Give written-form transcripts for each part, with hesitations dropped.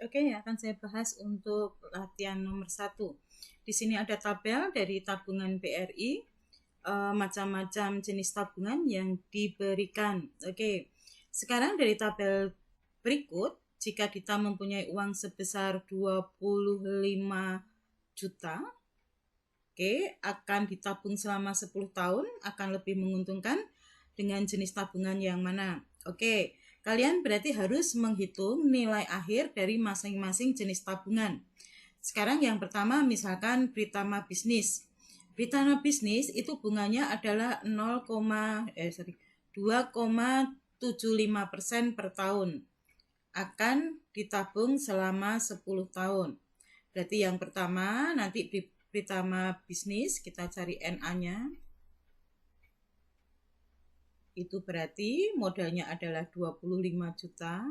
Oke, akan saya bahas untuk latihan nomor 1. Di sini ada tabel dari tabungan BRI, macam-macam jenis tabungan yang diberikan. Oke, sekarang dari tabel berikut, jika kita mempunyai uang sebesar 25 juta, oke, akan ditabung selama 10 tahun, akan lebih menguntungkan dengan jenis tabungan yang mana? Oke, kalian berarti harus menghitung nilai akhir dari masing-masing jenis tabungan. Sekarang yang pertama misalkan Pritama Bisnis. Pritama Bisnis itu bunganya adalah 2,75% per tahun. Akan ditabung selama 10 tahun. Berarti yang pertama nanti Pritama Bisnis kita cari NA-nya. Itu berarti modalnya adalah 25 juta.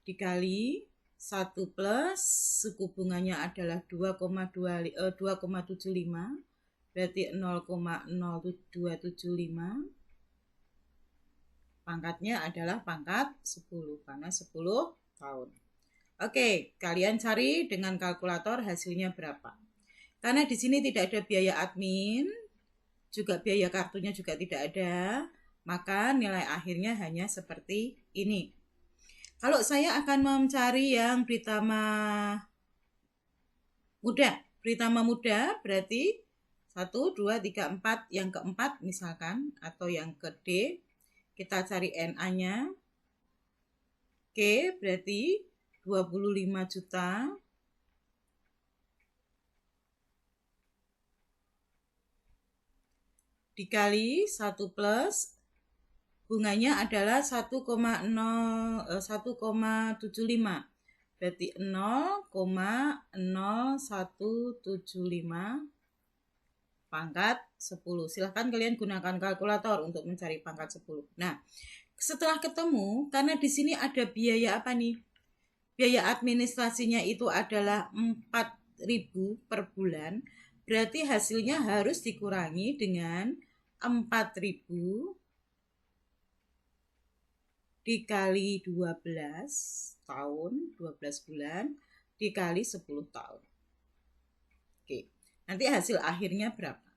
Dikali 1 plus suku bunganya adalah 2,75, berarti 0,0275. Pangkatnya adalah pangkat 10 karena 10 tahun. Oke, kalian cari dengan kalkulator hasilnya berapa. Karena di sini tidak ada biaya admin, juga biaya kartunya juga tidak ada, maka nilai akhirnya hanya seperti ini. Kalau saya akan mencari yang Pritama Muda berarti 1, 2, 3, 4, yang keempat misalkan, atau yang ke D, kita cari NA-nya. Oke, berarti 25 juta. Dikali 1 plus bunganya adalah 1,75. Berarti 0,0175 pangkat 10. Silahkan kalian gunakan kalkulator untuk mencari pangkat 10. Nah, setelah ketemu, karena di sini ada biaya apa nih? Biaya administrasinya itu adalah 4.000 per bulan. Berarti hasilnya harus dikurangi dengan 4.000 dikali 12 tahun, 12 bulan, dikali 10 tahun. Oke, nanti hasil akhirnya berapa?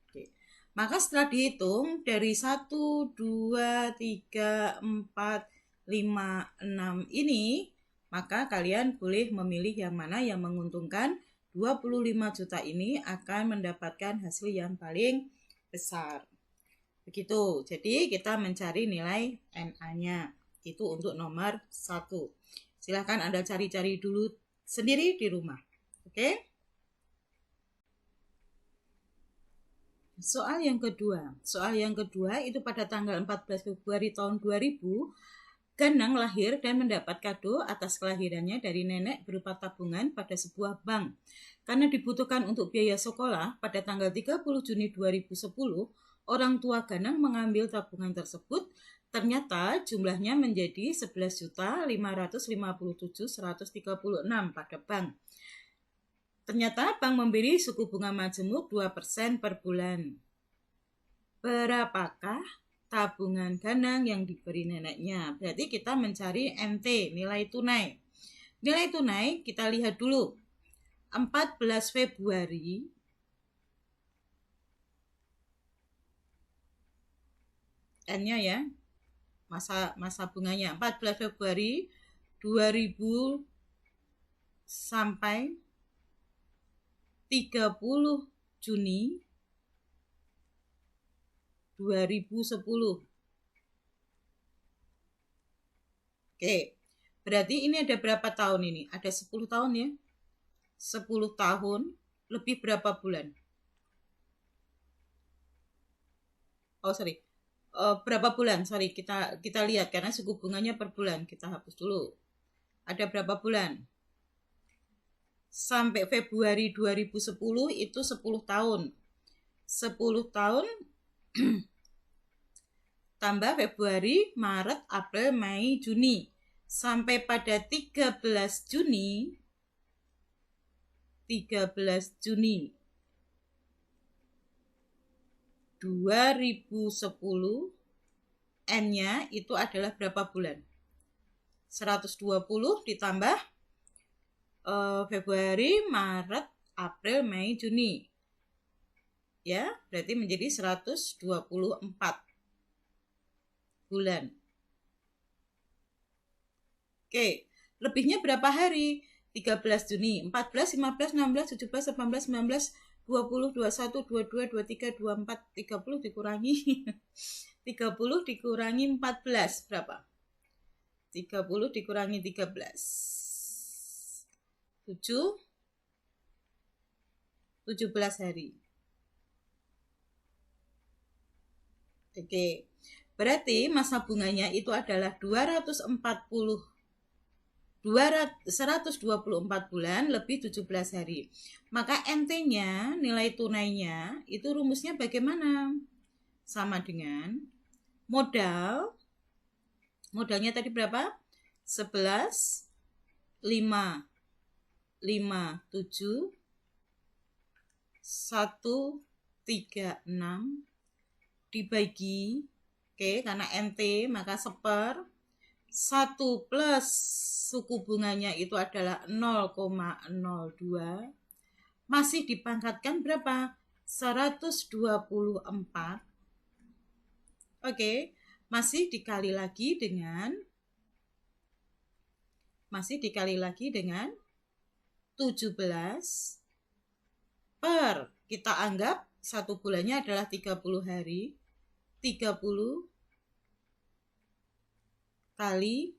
Oke, maka setelah dihitung dari 1, 2, 3, 4, 5, 6 ini, maka kalian boleh memilih yang mana yang menguntungkan. 25 juta ini akan mendapatkan hasil yang paling besar. Begitu, jadi kita mencari nilai NA-nya. Itu untuk nomor 1. Silahkan Anda cari-cari dulu sendiri di rumah. Oke? Soal yang kedua itu pada tanggal 14 Februari tahun 2000, Ganang lahir dan mendapat kado atas kelahirannya dari nenek berupa tabungan pada sebuah bank. Karena dibutuhkan untuk biaya sekolah, pada tanggal 30 Juni 2010, orang tua Ganang mengambil tabungan tersebut. Ternyata jumlahnya menjadi 11.557.136 pada bank. Ternyata bank memberi suku bunga majemuk 2% per bulan. Berapakah tabungan Ganang yang diberi neneknya? Berarti kita mencari NT, nilai tunai. Nilai tunai kita lihat dulu. 14 Februari N-nya ya. Masa bunganya 14 Februari 2000 sampai 30 Juni 2010. Oke, berarti ini ada berapa tahun ini? Ada 10 tahun ya. 10 tahun lebih berapa bulan? Berapa bulan? Kita lihat karena suku bunganya per bulan. Kita hapus dulu. Ada berapa bulan? Sampai Februari 2010 itu 10 tahun. 10 tahun tambah Februari, Maret, April, Mei, Juni. Sampai pada 13 Juni 2010 N-nya itu adalah berapa bulan? 120 ditambah Februari, Maret, April, Mei, Juni. Ya, berarti menjadi 124 bulan. Oke, lebihnya berapa hari? 13 Juni, 14, 15, 16, 17, 18, 19, 20, 21, 22, 23, 24, 30 dikurangi 30 dikurangi 14 berapa? 30 dikurangi 13 17 hari. Oke, berarti masa bunganya itu adalah 124 bulan lebih 17 hari. Maka NT-nya, nilai tunainya, itu rumusnya bagaimana? Sama dengan modalnya tadi berapa? 11, 5, 5, 7, 1, 3, 6 dibagi, karena NT maka seper 1 plus suku bunganya itu adalah 0,02, masih dipangkatkan berapa? 124. Masih dikali lagi dengan 17 per, kita anggap satu bulannya adalah 30 hari. 30 kali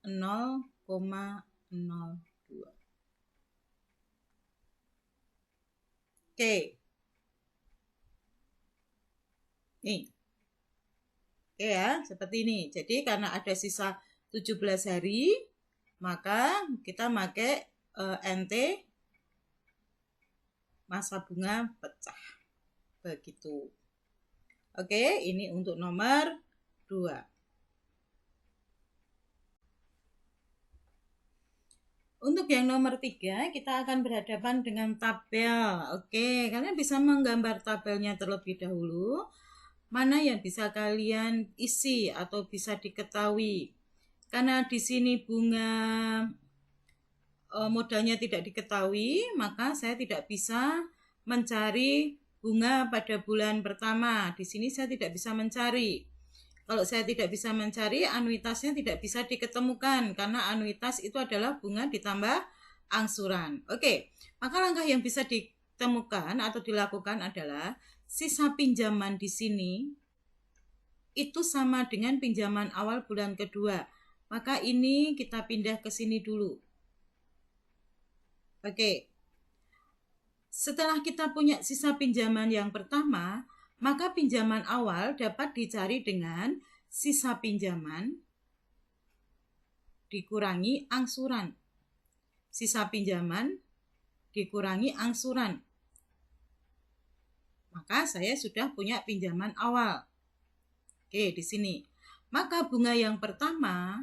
0,02. Nih. Ya, seperti ini. Jadi karena ada sisa 17 hari, maka kita pakai NT masa bunga pecah. Begitu. Ini untuk nomor 2. Untuk yang nomor 3, kita akan berhadapan dengan tabel. Kalian bisa menggambar tabelnya terlebih dahulu. Mana yang bisa kalian isi atau bisa diketahui. Karena di sini bunga modalnya tidak diketahui, maka saya tidak bisa mencari bunga pada bulan pertama. Di sini saya tidak bisa mencari. Kalau saya tidak bisa mencari, anuitasnya tidak bisa diketemukan karena anuitas itu adalah bunga ditambah angsuran. Maka langkah yang bisa ditemukan atau dilakukan adalah sisa pinjaman di sini itu sama dengan pinjaman awal bulan kedua. Maka ini kita pindah ke sini dulu. Setelah kita punya sisa pinjaman yang pertama, maka pinjaman awal dapat dicari dengan sisa pinjaman dikurangi angsuran. Sisa pinjaman dikurangi angsuran. Maka saya sudah punya pinjaman awal. Di sini. Maka bunga yang pertama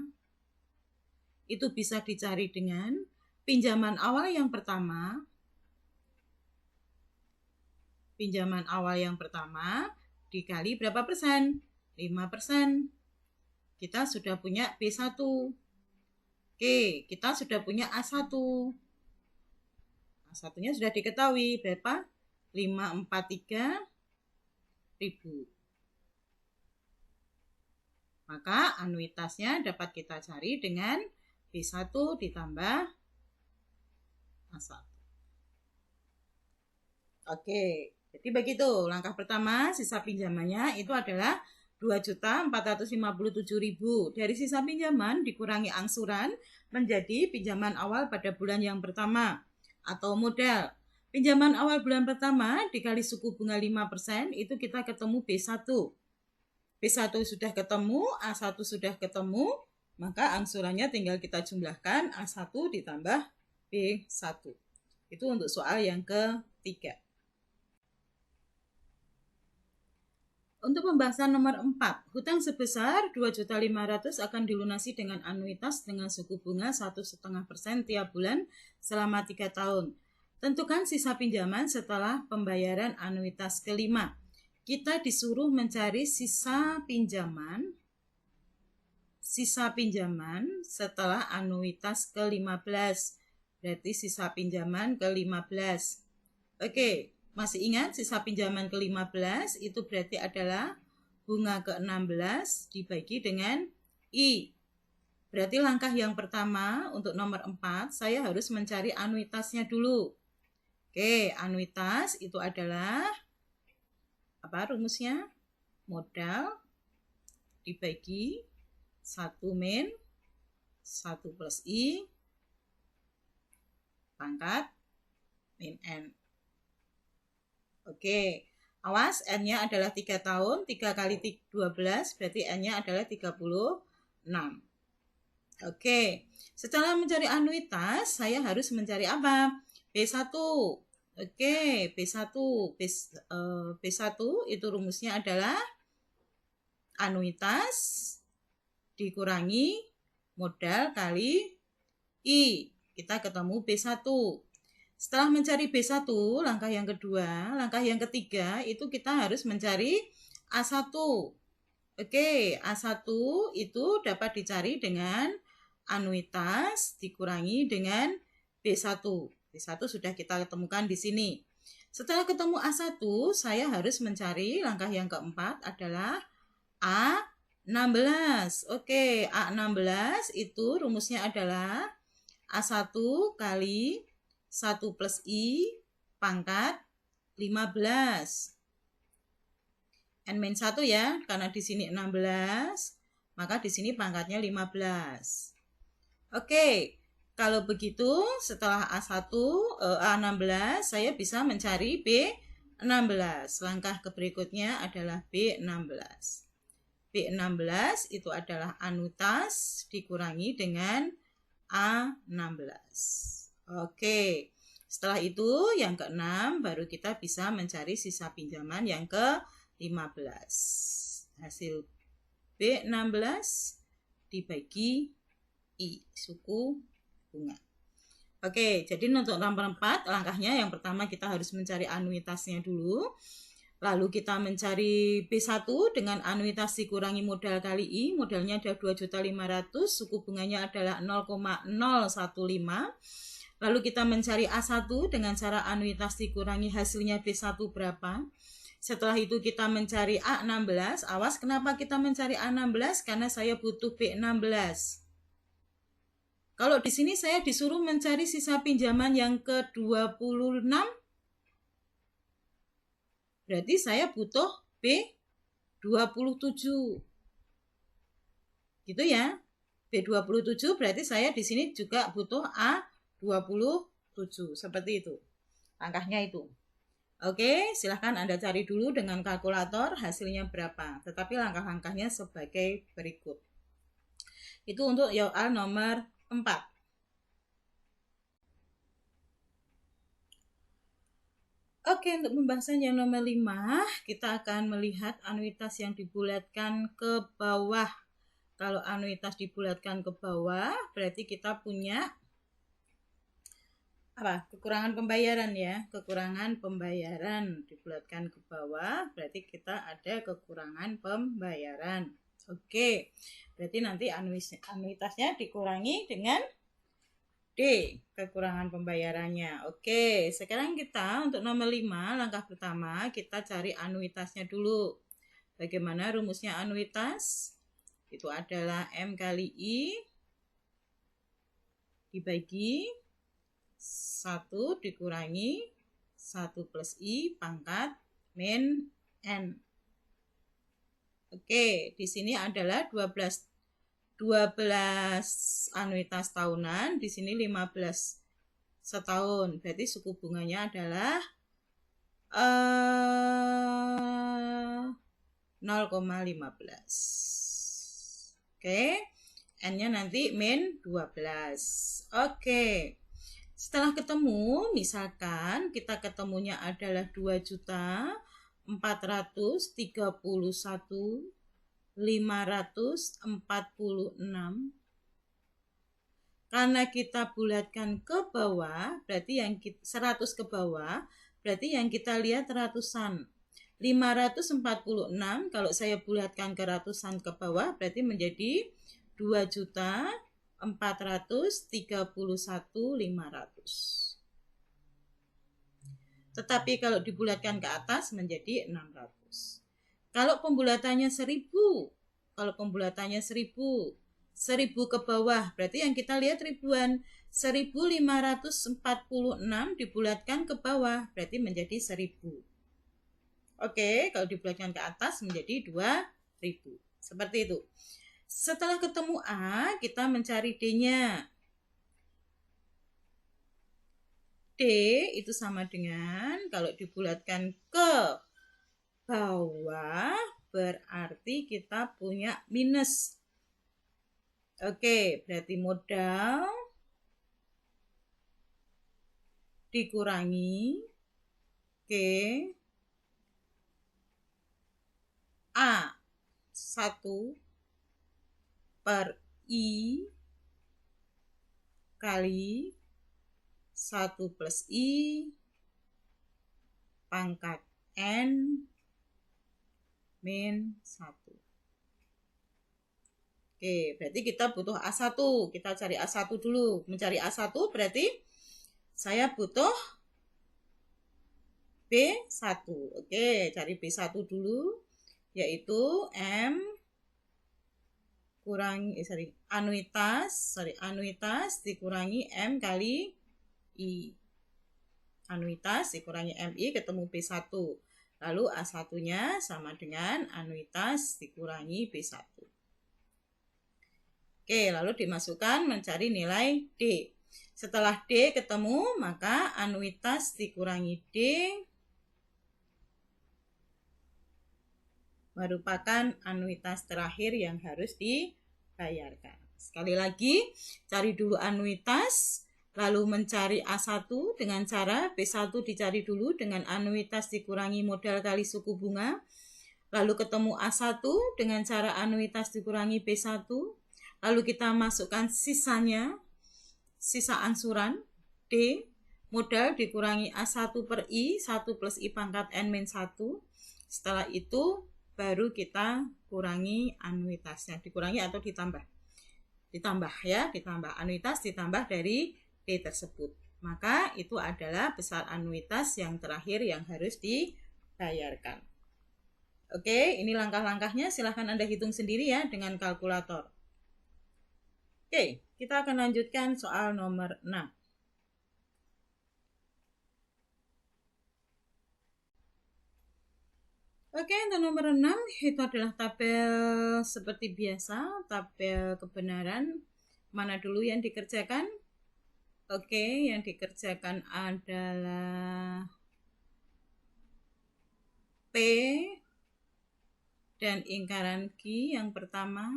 itu bisa dicari dengan pinjaman awal yang pertama. Pinjaman awal yang pertama dikali berapa persen? 5%. Kita sudah punya B1. Kita sudah punya A1. A1-nya sudah diketahui berapa? 543.000. Maka anuitasnya dapat kita cari dengan B1 ditambah A1. Jadi begitu. Langkah pertama sisa pinjamannya itu adalah 2.457.000. Dari sisa pinjaman dikurangi angsuran menjadi pinjaman awal pada bulan yang pertama atau modal. Pinjaman awal bulan pertama dikali suku bunga 5% itu kita ketemu B1. B1 sudah ketemu, A1 sudah ketemu, maka angsurannya tinggal kita jumlahkan A1 ditambah B1. Itu untuk soal yang ketiga. Untuk pembahasan nomor 4, hutang sebesar 2.500.000 akan dilunasi dengan anuitas dengan suku bunga 1,5% tiap bulan selama 3 tahun. Tentukan sisa pinjaman setelah pembayaran anuitas kelima. kita disuruh mencari sisa pinjaman setelah anuitas ke-15. Berarti sisa pinjaman ke-15. Oke, masih ingat sisa pinjaman ke-15 itu berarti adalah bunga ke-16 dibagi dengan I. Berarti langkah yang pertama untuk nomor 4, saya harus mencari anuitasnya dulu. Oke, anuitas itu adalah apa rumusnya? Modal dibagi 1 min 1 plus I pangkat min N. Oke, awas N-nya adalah 3 tahun, 3 kali 12 berarti N-nya adalah 36. Oke, setelah mencari anuitas, saya harus mencari apa? B1. Oke, B1 itu rumusnya adalah anuitas dikurangi modal kali I. Kita ketemu B1. Setelah mencari B1, langkah yang kedua, langkah yang ketiga itu kita harus mencari A1. Oke, A1 itu dapat dicari dengan anuitas dikurangi dengan B1. B1 sudah kita ketemukan di sini. Setelah ketemu A1, saya harus mencari langkah yang keempat adalah A16. Oke, A16 itu rumusnya adalah A1 kali 1 plus I pangkat 15. N-1 ya, karena di sini 16, maka di sini pangkatnya 15. Oke. Kalau begitu, setelah A16, saya bisa mencari B16. Langkah berikutnya adalah B16. B16 itu adalah anuitas dikurangi dengan A16. Oke, setelah itu yang ke-6 baru kita bisa mencari sisa pinjaman yang ke-15. Hasil B16 dibagi I, suku bunga. Oke, jadi untuk nomor 4 langkahnya yang pertama kita harus mencari anuitasnya dulu. Lalu kita mencari B1 dengan anuitas dikurangi modal kali I. Modalnya ada 2.500.000, suku bunganya adalah 0,015. Lalu kita mencari A1 dengan cara anuitas dikurangi hasilnya B1 berapa. Setelah itu kita mencari A16. Awas, kenapa kita mencari A16? Karena saya butuh B16. Kalau di sini saya disuruh mencari sisa pinjaman yang ke-26, berarti saya butuh B27. Gitu ya. B27 berarti saya di sini juga butuh A27. Seperti itu. Langkahnya itu. Oke, silahkan Anda cari dulu dengan kalkulator hasilnya berapa. Tetapi langkah-langkahnya sebagai berikut. Itu untuk soal nomor 4. Oke, untuk pembahasan yang nomor 5, kita akan melihat anuitas yang dibulatkan ke bawah. Kalau anuitas dibulatkan ke bawah, berarti kita punya apa? Kekurangan pembayaran ya. Kekurangan pembayaran dibulatkan ke bawah, berarti kita ada kekurangan pembayaran. Oke, berarti nanti anuitasnya dikurangi dengan D, kekurangan pembayarannya. Oke, sekarang kita untuk nomor 5, langkah pertama kita cari anuitasnya dulu. Bagaimana rumusnya anuitas? Itu adalah M kali I dibagi 1 dikurangi 1 plus I pangkat min N. Oke, di sini adalah 12 anuitas tahunan, di sini 15 setahun. Berarti suku bunganya adalah 0,15. Oke. N-nya nanti min 12. Oke. Setelah ketemu, misalkan kita ketemunya adalah 2.431.546. Karena kita bulatkan ke bawah, berarti yang 100 ke bawah, berarti yang kita lihat ratusan. 546 kalau saya bulatkan ke ratusan ke bawah berarti menjadi 2.431.500. Tetapi kalau dibulatkan ke atas menjadi 600. Kalau pembulatannya 1000, kalau pembulatannya 1000 ke bawah, berarti yang kita lihat ribuan. 1546 dibulatkan ke bawah, berarti menjadi 1000. Oke, kalau dibulatkan ke atas menjadi 2000. Seperti itu. Setelah ketemu A, kita mencari D-nya. D itu sama dengan, kalau dibulatkan ke bawah, berarti kita punya minus. Oke, berarti modal dikurangi A1 per I kali 1 plus I pangkat N min 1. Oke, berarti kita butuh A1. Kita cari A1 dulu. Mencari A1 berarti saya butuh B1. Oke, cari B1 dulu. Yaitu M anuitas dikurangi M kali I. Anuitas dikurangi MI ketemu B1. Lalu A1-nya sama dengan anuitas dikurangi B1. Oke, lalu dimasukkan mencari nilai D. Setelah D ketemu, maka anuitas dikurangi D merupakan anuitas terakhir yang harus dibayarkan. Sekali lagi, cari dulu anuitas, lalu mencari A1 dengan cara B1 dicari dulu dengan anuitas dikurangi modal kali suku bunga. Lalu ketemu A1 dengan cara anuitas dikurangi B1. Lalu kita masukkan sisanya, sisa angsuran D, modal dikurangi A1 per I, 1 plus I pangkat N min 1. Setelah itu baru kita kurangi anuitasnya, dikurangi atau ditambah. Ditambah ya, ditambah anuitas ditambah dari D tersebut. Maka itu adalah besar anuitas yang terakhir yang harus dibayarkan. Oke, ini langkah-langkahnya, silahkan Anda hitung sendiri ya dengan kalkulator. Oke, kita akan lanjutkan soal nomor 6. Oke, untuk nomor 6 itu adalah tabel seperti biasa, tabel kebenaran. Mana dulu yang dikerjakan? Oke, yang dikerjakan adalah P dan lingkaran Q yang pertama,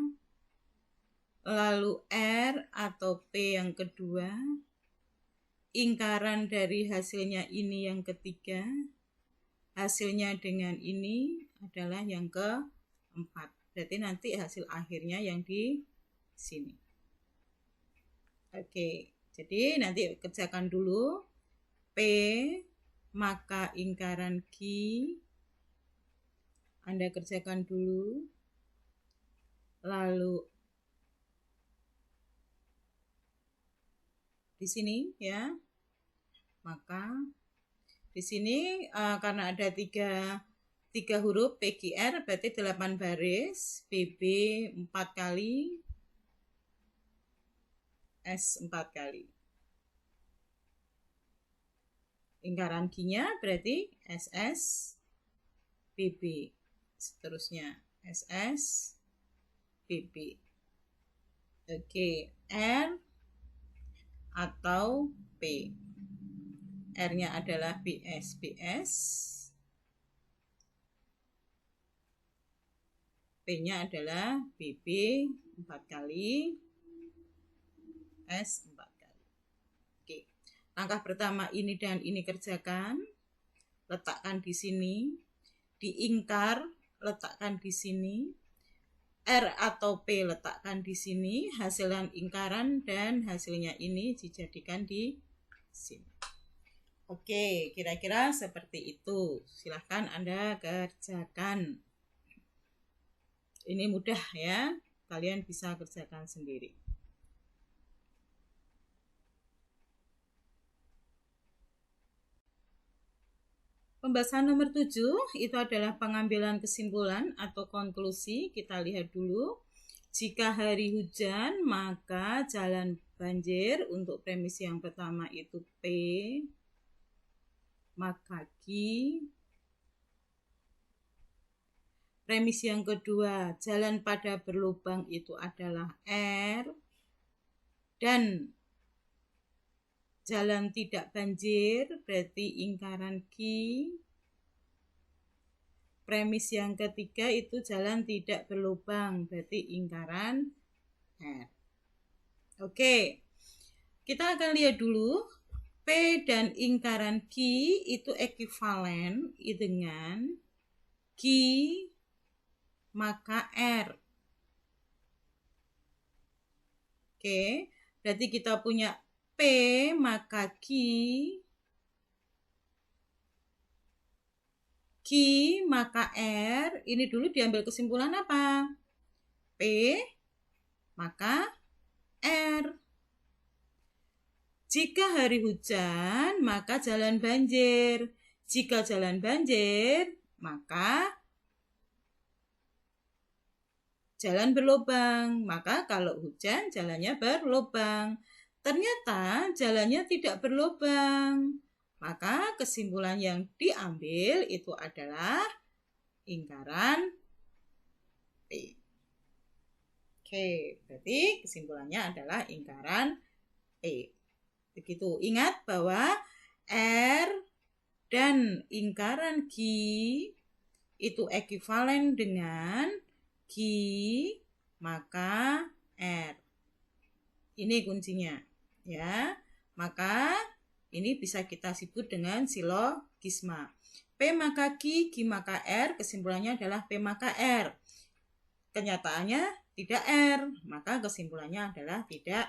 lalu R atau P yang kedua, lingkaran dari hasilnya ini yang ketiga, hasilnya dengan ini adalah yang keempat. Berarti nanti hasil akhirnya yang di sini. Oke, jadi nanti kerjakan dulu P maka lingkaran Q. Anda kerjakan dulu. Lalu di sini ya. Maka di sini karena ada tiga huruf PQR berarti 8 baris, BB 4 kali, S 4 kali. Lingkaran Q-nya berarti SS BB. Seterusnya SS BB. Oke, R atau P. R-nya adalah BS. P-nya adalah BB 4 kali, S 4 kali. Oke. Langkah pertama ini dan ini kerjakan. Letakkan di sini. Diingkar, letakkan di sini. R atau P letakkan di sini. Hasilnya lingkaran dan hasilnya ini dijadikan di sini. Oke, kira-kira seperti itu. Silahkan Anda kerjakan. Ini mudah ya, kalian bisa kerjakan sendiri. Pembahasan nomor 7 itu adalah pengambilan kesimpulan atau konklusi. Kita lihat dulu. Jika hari hujan, maka jalan banjir. Untuk premisi yang pertama itu P, maka Q. Premisi yang kedua, jalan pada berlubang itu adalah R. Dan jalan tidak banjir berarti ingkaran Q. Premis yang ketiga itu jalan tidak berlubang berarti ingkaran R. Oke, kita akan lihat dulu P dan ingkaran Q itu ekuivalen dengan Q maka R. Oke, berarti kita punya P maka Q maka R. Ini dulu diambil kesimpulan apa? P maka R. Jika hari hujan, maka jalan banjir. Jika jalan banjir, maka jalan berlubang. Maka kalau hujan, jalannya berlubang. Ternyata jalannya tidak berlubang. Maka kesimpulan yang diambil itu adalah ingkaran P. Oke, berarti kesimpulannya adalah ingkaran P. Begitu. Ingat bahwa R dan ingkaran Q itu ekuivalen dengan Q maka R. Ini kuncinya, ya. Maka ini bisa kita sebut dengan silogisma. P maka Q, Q maka R, kesimpulannya adalah P maka R. Kenyataannya tidak R, maka kesimpulannya adalah tidak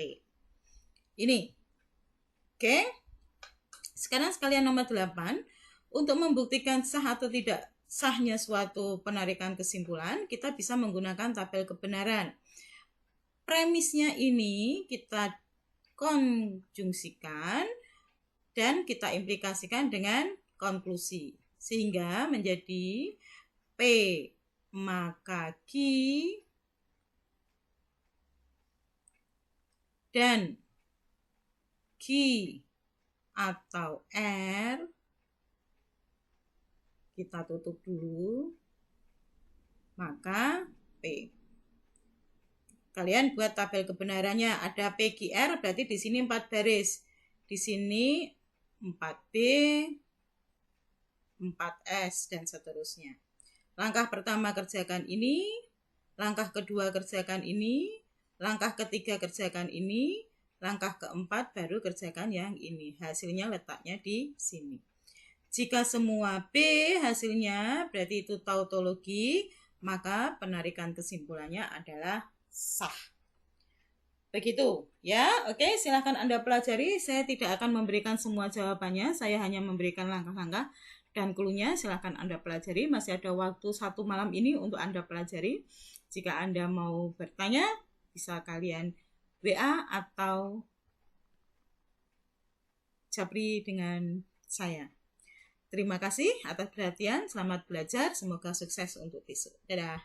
P. Ini. Oke. Sekarang sekalian nomor 8, untuk membuktikan sah atau tidak sahnya suatu penarikan kesimpulan, kita bisa menggunakan tabel kebenaran. Premisnya ini kita konjungsikan dan kita implikasikan dengan konklusi. Sehingga menjadi P maka Q dan Q atau R. Kita tutup dulu. Maka P. Kalian buat tabel kebenarannya. Ada PQR berarti di sini 4 baris. Di sini 4B, 4S, dan seterusnya. Langkah pertama kerjakan ini, langkah kedua kerjakan ini, langkah ketiga kerjakan ini, langkah keempat baru kerjakan yang ini. Hasilnya letaknya di sini. Jika semua B hasilnya berarti itu tautologi, maka penarikan kesimpulannya adalah sah. Begitu ya. Oke, silahkan Anda pelajari. Saya tidak akan memberikan semua jawabannya, saya hanya memberikan langkah-langkah dan clue-nya. Silahkan Anda pelajari. Masih ada waktu 1 malam ini untuk Anda pelajari. Jika Anda mau bertanya, bisa kalian WA atau japri dengan saya. Terima kasih atas perhatian. Selamat belajar. Semoga sukses untuk besok. Dadah.